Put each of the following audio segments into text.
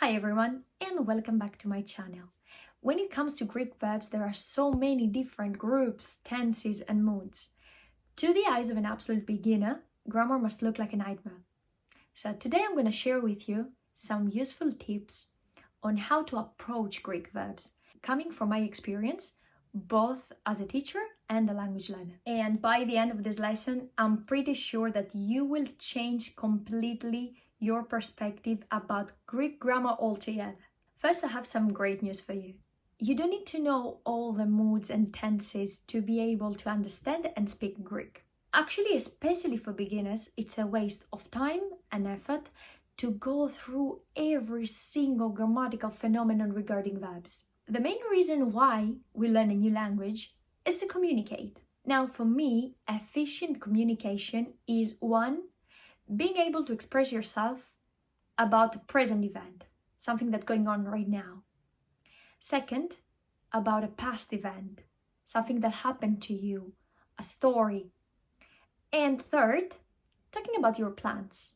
Hi everyone, and welcome back to my channel. When it comes to Greek verbs, there are so many different groups, tenses, and moods. To the eyes of an absolute beginner, grammar must look like a nightmare. So today I'm going to share with you some useful tips on how to approach Greek verbs, coming from my experience, both as a teacher and a language learner. And by the end of this lesson, I'm pretty sure that you will change completely your perspective about Greek grammar altogether. First, I have some great news for you. You don't need to know all the moods and tenses to be able to understand and speak Greek. Actually, especially for beginners, it's a waste of time and effort to go through every single grammatical phenomenon regarding verbs. The main reason why we learn a new language is to communicate. Now, for me, efficient communication is one, being able to express yourself about a present event, something that's going on right now. Second, about a past event, something that happened to you, a story. And third, talking about your plans,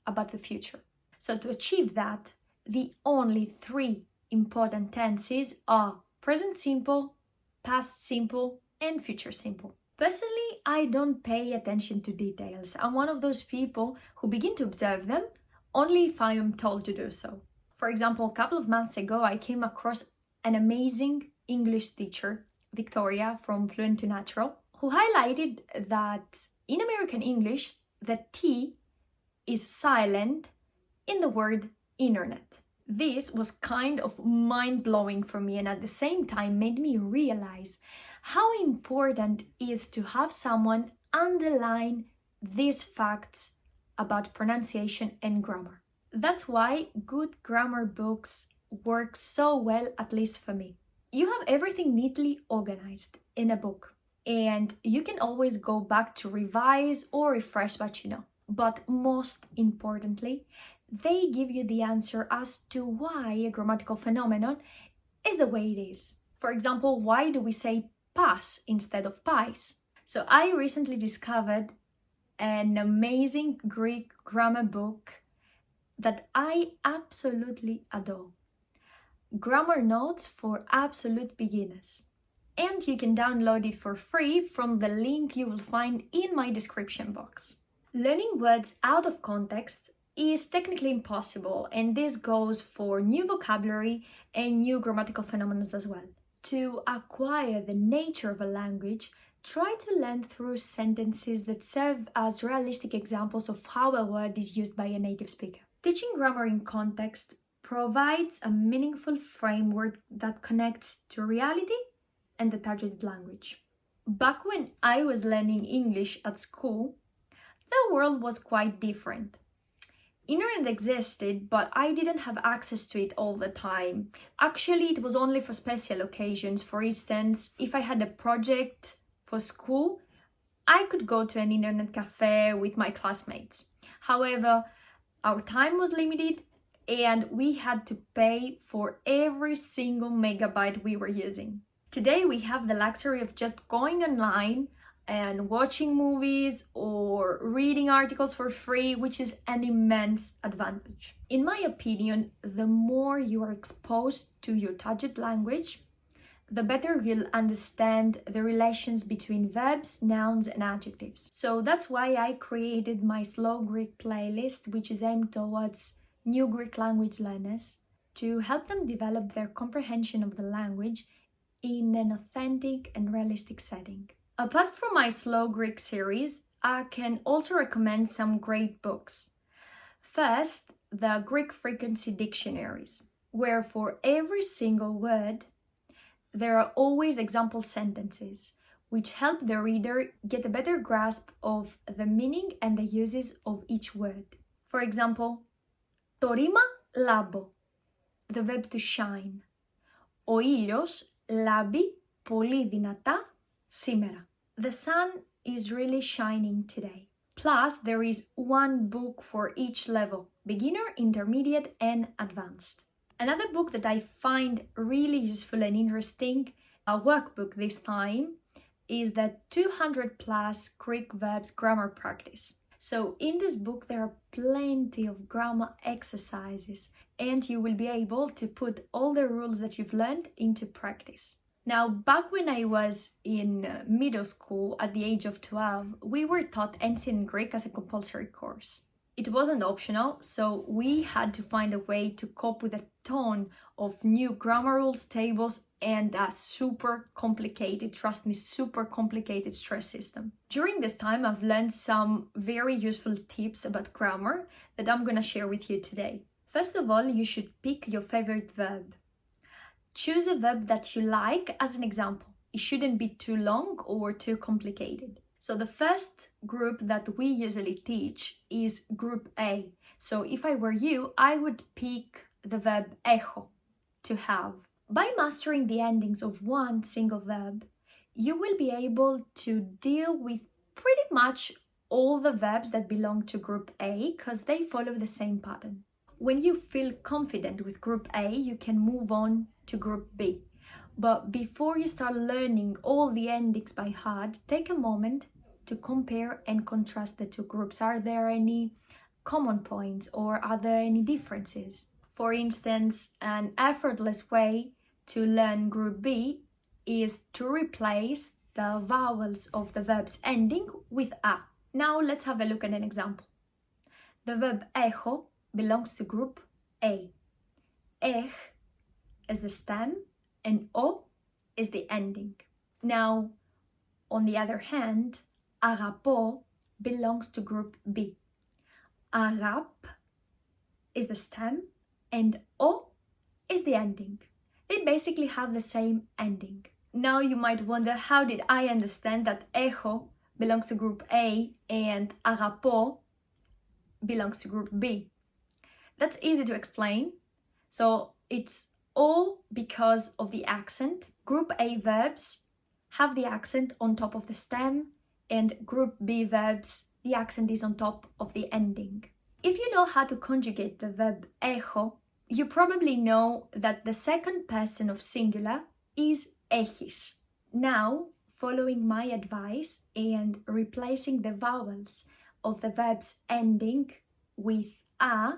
about the future. So to achieve that, the only three important tenses are present simple, past simple, and future simple. Personally, I don't pay attention to details. I'm one of those people who begin to observe them only if I am told to do so. For example, a couple of months ago, I came across an amazing English teacher, Victoria from Fluent to Natural, who highlighted that in American English, the T is silent in the word internet. This was kind of mind-blowing for me and at the same time made me realize how important it is to have someone underline these facts about pronunciation and grammar. That's why good grammar books work so well, at least for me. You have everything neatly organized in a book, and you can always go back to revise or refresh what you know. But most importantly, they give you the answer as to why a grammatical phenomenon is the way it is. For example, why do we say pass instead of pies? So I recently discovered an amazing Greek grammar book that I absolutely adore. Grammar Notes for Absolute Beginners. And you can download it for free from the link you will find in my description box. Learning words out of context is technically impossible, and this goes for new vocabulary and new grammatical phenomena as well. To acquire the nature of a language, try to learn through sentences that serve as realistic examples of how a word is used by a native speaker. Teaching grammar in context provides a meaningful framework that connects to reality and the targeted language. Back when I was learning English at school, the world was quite different. Internet existed, but I didn't have access to it all the time. Actually, it was only for special occasions. For instance, if I had a project for school, I could go to an internet cafe with my classmates. However, our time was limited and we had to pay for every single megabyte we were using. Today, we have the luxury of just going online and watching movies or reading articles for free, which is an immense advantage. In my opinion, the more you are exposed to your target language, the better you'll understand the relations between verbs, nouns, and adjectives. So that's why I created my Slow Greek playlist, which is aimed towards new Greek language learners to help them develop their comprehension of the language in an authentic and realistic setting. Apart from my Slow Greek series, I can also recommend some great books. First, the Greek frequency dictionaries, where for every single word, there are always example sentences, which help the reader get a better grasp of the meaning and the uses of each word. For example, το ρήμα λάμπω, the verb to shine. Ο ήλιος λάμπει πολύ δυνατά σήμερα. The sun is really shining today. Plus, there is one book for each level, beginner, intermediate, and advanced. Another book that I find really useful and interesting, a workbook this time, is the 200 plus Greek Verbs grammar practice. So in this book there are plenty of grammar exercises and you will be able to put all the rules that you've learned into practice. Now, back when I was in middle school at the age of 12, we were taught ancient Greek as a compulsory course. It wasn't optional, so we had to find a way to cope with a ton of new grammar rules, tables, and a super complicated, trust me, super complicated stress system. During this time, I've learned some very useful tips about grammar that I'm gonna share with you today. First of all, you should pick your favorite verb. Choose a verb that you like as an example. It shouldn't be too long or too complicated. So the first group that we usually teach is group A. So if I were you, I would pick the verb έχω, to have. By mastering the endings of one single verb, you will be able to deal with pretty much all the verbs that belong to group A because they follow the same pattern. When you feel confident with group A, you can move on to group B. But before you start learning all the endings by heart, take a moment to compare and contrast the two groups. Are there any common points or are there any differences? For instance, an effortless way to learn group B is to replace the vowels of the verb's ending with a. Now let's have a look at an example. The verb έχω belongs to group A. Έχ is the stem and o is the ending. Now, on the other hand, αγαπώ belongs to group B. Αγάπ is the stem and o is the ending. They basically have the same ending. Now you might wonder, how did I understand that έχω belongs to group A and αγαπώ belongs to group B? That's easy to explain. So it's all because of the accent. Group A verbs have the accent on top of the stem, and group B verbs, the accent is on top of the ending. If you know how to conjugate the verb έχω, you probably know that the second person of singular is έχεις. Now, following my advice and replacing the vowels of the verb's ending with a,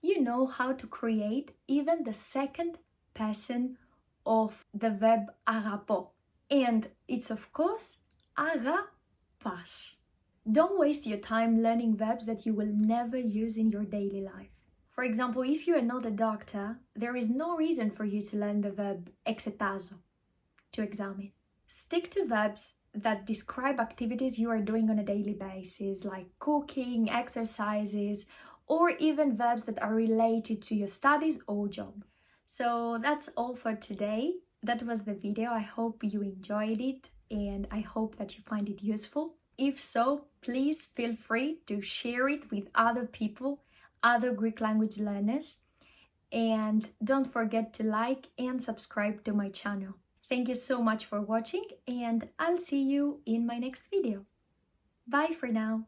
you know how to create even the second person of the verb αγαπώ. And it's of course αγαπάς. Don't waste your time learning verbs that you will never use in your daily life. For example, if you are not a doctor, there is no reason for you to learn the verb εξετάζω, to examine. Stick to verbs that describe activities you are doing on a daily basis, like cooking, exercises, or even verbs that are related to your studies or job. So that's all for today. That was the video. I hope you enjoyed it and I hope that you find it useful. If so, please feel free to share it with other people, other Greek language learners, and don't forget to like and subscribe to my channel. Thank you so much for watching and I'll see you in my next video. Bye for now.